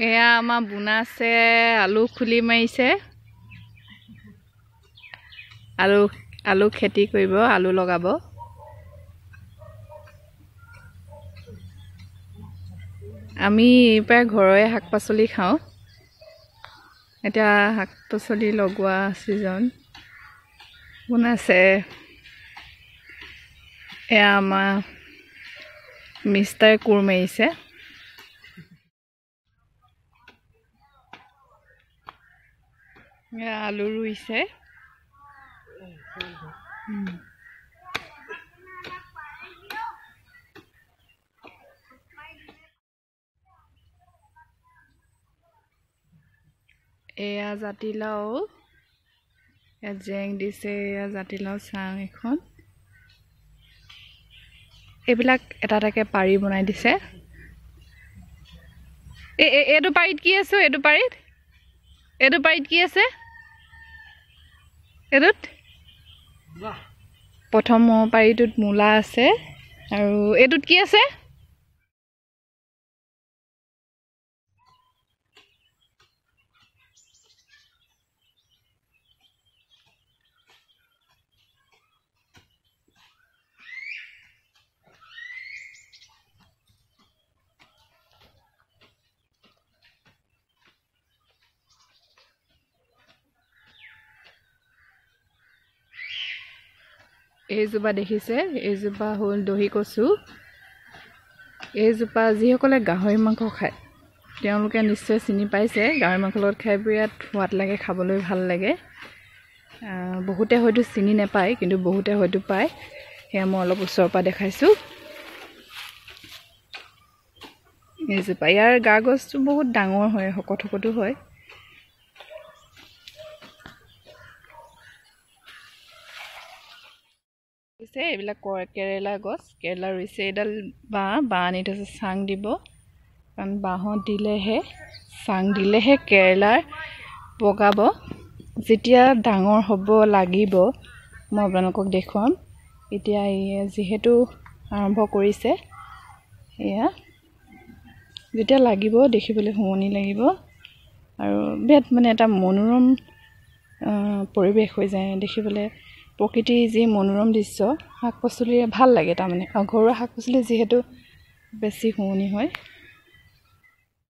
এয়া আমাৰ বুনা আছে আলু খুলি মাৰিছে আলু খেতি কৰিব আলু লগাব আমি প্ৰায় ঘৰৰে শাক পাচলি খাওঁ এতিয়া শাক পাচলি লগোৱা সিজন বুনা আছে এয়া আমাৰ মিষ্টাৰ কোৰ মাৰিছে আলু ৰুইছে এয়া জাতিলাও এয়া জেং দিছে এয়া জাতিলাও চাং এখন এইবিলাক এটা এটাকে পাৰি বনাই দিছে এইটো পাৰিত কি আছে এইটো পাৰিত কি আছে এইটোত প্ৰথম পাৰিটোত মূলা আছে আৰু এইটোত কি আছে এইজোপা দেখিছে এইজোপা হ'ল দহি কচু এইজোপা যিসকলে গাহৰি মাংস খায় তেওঁলোকে নিশ্চয় চিনি পাইছে গাহৰি মাংস লগত খাই বিৰাট সোৱাদ লাগে খাবলৈ ভাল লাগে বহুতে হয়তো চিনি নাপায় কিন্তু বহুতে হয়তো পায় সেয়া মই অলপ ওচৰৰ পৰা দেখাইছোঁ এইজোপা ইয়াৰ গা গছটো বহুত ডাঙৰ হয় শকতো হয় এইবিলাক কেৰেলা গছ কেৰেলা ৰুইছে এডাল বাঁহ আনি থৈছে চাং দিব কাৰণ বাঁহত দিলেহে চাং দিলেহে কেৰেলাৰ বগাব যেতিয়া ডাঙৰ হ'ব লাগিব মই আপোনালোকক দেখুৱাম এতিয়া যিহেতু আৰম্ভ কৰিছে এয়া যেতিয়া লাগিব দেখিবলৈ শুৱনি লাগিব আৰু বিৰাট মানে এটা মনোৰম পৰিৱেশ হৈ যায় দেখিবলৈ প্ৰকৃতিৰ যি মনোৰম দৃশ্য শাক পাচলিৰে ভাল লাগে তাৰমানে আৰু ঘৰুৱা শাক পাচলি যিহেতু বেছি শুৱনি হয়